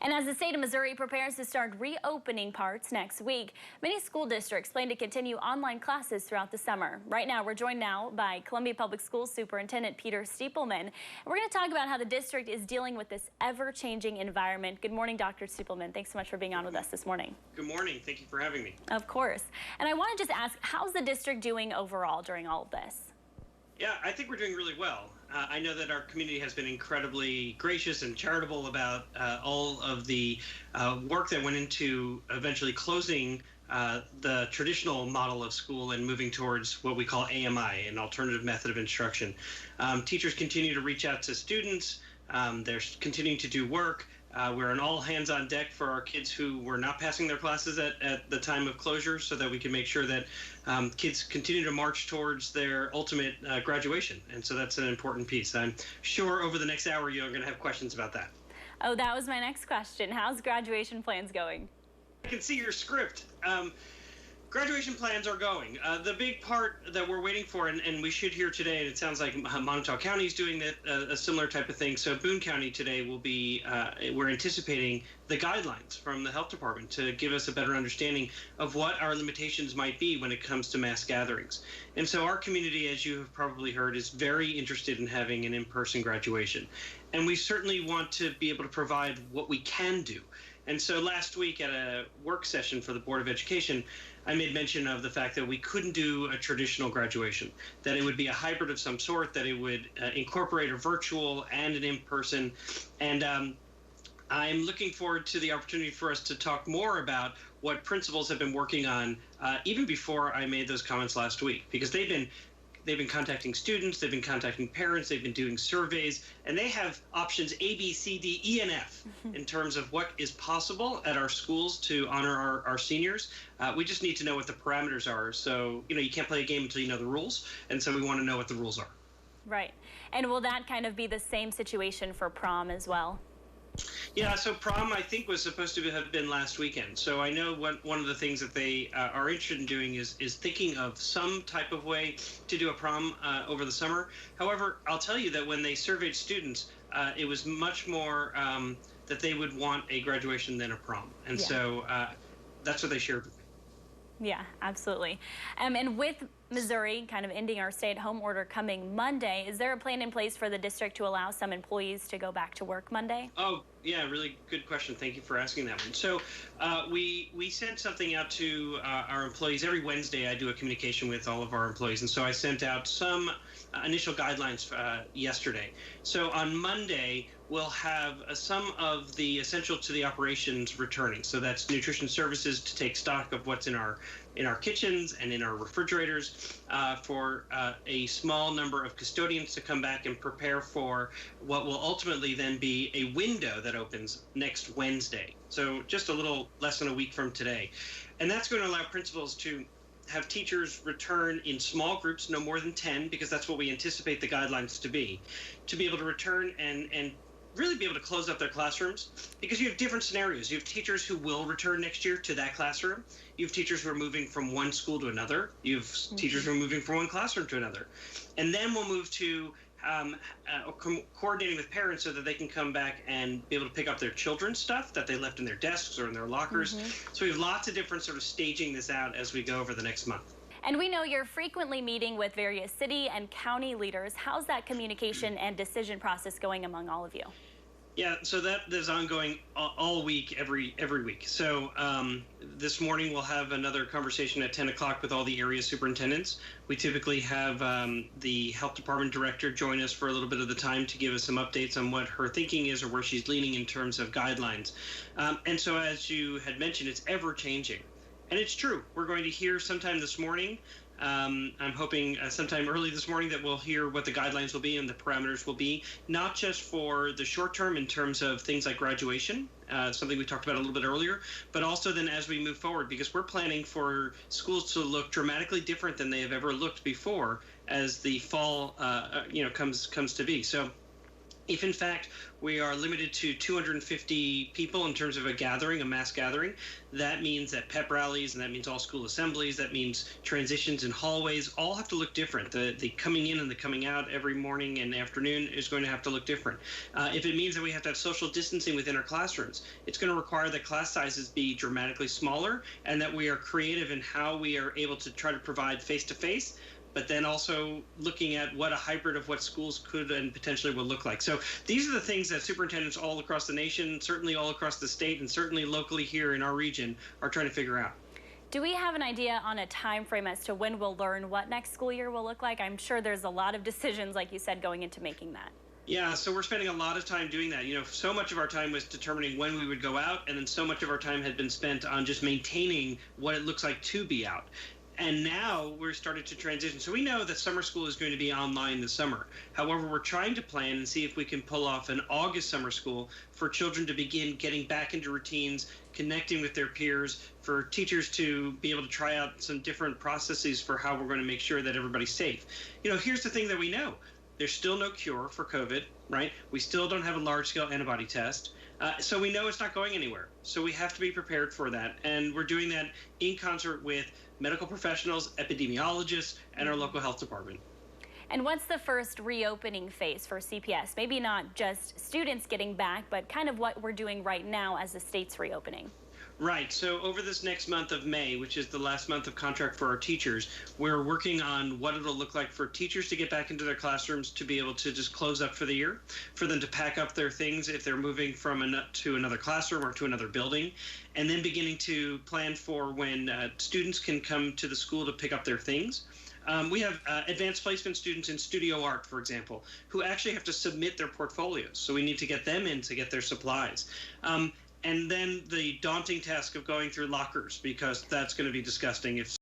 And as the state of Missouri prepares to start reopening parts next week, many school districts plan to continue online classes throughout the summer. Right now, we're joined now by Columbia Public Schools Superintendent Peter STIEPLEMAN. And we're going to talk about how the district is dealing with this ever-changing environment. Good morning, Dr. STIEPLEMAN. Thanks so much for being on with us this morning. Good morning. Thank you for having me. Of course. And I want to just ask, how's the district doing overall during all of this? Yeah, I think we're doing really well. I know that our community has been incredibly gracious and charitable about all of the work that went into eventually closing the traditional model of school and moving towards what we call AMI, an alternative method of instruction. Teachers continue to reach out to students. They're continuing to do work. We're an all hands on deck for our kids who were not passing their classes at the time of closure, so that we can make sure that kids continue to march towards their ultimate graduation. And so that's an important piece. I'm sure over the next hour you're going to have questions about that. Oh, that was my next question. How's graduation plans going? I can see your script. Graduation plans are going. The big part that we're waiting for, and we should hear today, and it sounds like Montauk County is doing that, a similar type of thing. So Boone County today will be, we're anticipating the guidelines from the health department to give us a better understanding of what our limitations might be when it comes to mass gatherings. And so our community, as you have probably heard, is very interested in having an in-person graduation. And we certainly want to be able to provide what we can do. And so last week at a work session for the Board of Education, I made mention of the fact that we couldn't do a traditional graduation, that it would be a hybrid of some sort, that it would incorporate a virtual and an in-person. And I'm looking forward to the opportunity for us to talk more about what principals have been working on even before I made those comments last week, because they've been contacting students, they've been contacting parents, they've been doing surveys, and they have options A, B, C, D, E, and F in terms of what is possible at our schools to honor our seniors. We just need to know what the parameters are. So, you can't play a game until you know the rules, and so we want to know what the rules are. Right. And will that kind of be the same situation for prom as well? Yeah, so prom, I think, was supposed to have been last weekend. So I know one of the things that they are interested in doing is thinking of some type of way to do a prom over the summer. However, I'll tell you that when they surveyed students, it was much more that they would want a graduation than a prom. And so that's what they shared with me. Yeah, absolutely. And with Missouri kind of ending our stay-at-home order coming Monday, is there a plan in place for the district to allow some employees to go back to work Monday? Oh, yeah, really good question. Thank you for asking that one. So we sent something out to our employees. Every Wednesday I do a communication with all of our employees, and so I sent out some initial guidelines yesterday. So on Monday, we'll have some of the essential to the operations returning. So that's nutrition services to take stock of what's in our kitchens and in our refrigerators, for a small number of custodians to come back and prepare for what will ultimately then be a window that opens next Wednesday. So just a little less than a week from today. And that's going to allow principals to have teachers return in small groups, no more than 10, because that's what we anticipate the guidelines to be able to return and really be able to close up their classrooms, because you have different scenarios. You have teachers who will return next year to that classroom. You have teachers who are moving from one school to another. You have teachers who are moving from one classroom to another. And then we'll move to coordinating with parents so that they can come back and be able to pick up their children's stuff that they left in their desks or in their lockers. So we have lots of different sort of staging this out as we go over the next month. And we know you're frequently meeting with various city and county leaders. How's that communication and decision process going among all of you? Yeah, so that is ongoing all week, every week. So this morning we'll have another conversation at 10 o'clock with all the area superintendents. We typically have the health department director join us for a little bit of the time to give us some updates on what her thinking is or where she's leaning in terms of guidelines. And so as you had mentioned, it's ever changing. And it's true. We're going to hear sometime this morning. I'm hoping sometime early this morning that we'll hear what the guidelines will be and the parameters will be, not just for the short term in terms of things like graduation, something we talked about a little bit earlier, but also then as we move forward, because we're planning for schools to look dramatically different than they have ever looked before as the fall comes to be. So If in fact we are limited to 250 people in terms of a gathering, a mass gathering, that means that pep rallies, and that means all school assemblies, that means transitions in hallways, all have to look different. The coming in and the coming out every morning and afternoon is going to have to look different. If it means that we have to have social distancing within our classrooms, it's going to require that class sizes be dramatically smaller and that we are creative in how we are able to try to provide face-to-face, but then also looking at what a hybrid of what schools could and potentially will look like. So these are the things that superintendents all across the nation, certainly all across the state, and certainly locally here in our region are trying to figure out. Do we have an idea on a time frame as to when we'll learn what next school year will look like? I'm sure there's a lot of decisions, like you said, going into making that. Yeah, so we're spending a lot of time doing that. You know, so much of our time was determining when we would go out, and then so much of our time had been spent on just maintaining what it looks like to be out. And now we're starting to transition. So we know that summer school is going to be online this summer. However, we're trying to plan and see if we can pull off an August summer school for children to begin getting back into routines, connecting with their peers, for teachers to be able to try out some different processes for how we're going to make sure that everybody's safe. You know, here's the thing that we know. There's still no cure for COVID, right? We still don't have a large-scale antibody test. So we know it's not going anywhere. So we have to be prepared for that. And we're doing that in concert with medical professionals, epidemiologists, and our local health department. And what's the first reopening phase for CPS? Maybe not just students getting back, but kind of what we're doing right now as the state's reopening. Right. So over this next month of May, which is the last month of contract for our teachers, we're working on what it'll look like for teachers to get back into their classrooms, to be able to just close up for the year, for them to pack up their things if they're moving from to another classroom or to another building, and then beginning to plan for when students can come to the school to pick up their things. We have advanced placement students in studio art, for example, who actually have to submit their portfolios. So we need to get them in to get their supplies. And then the daunting task of going through lockers, because that's going to be disgusting if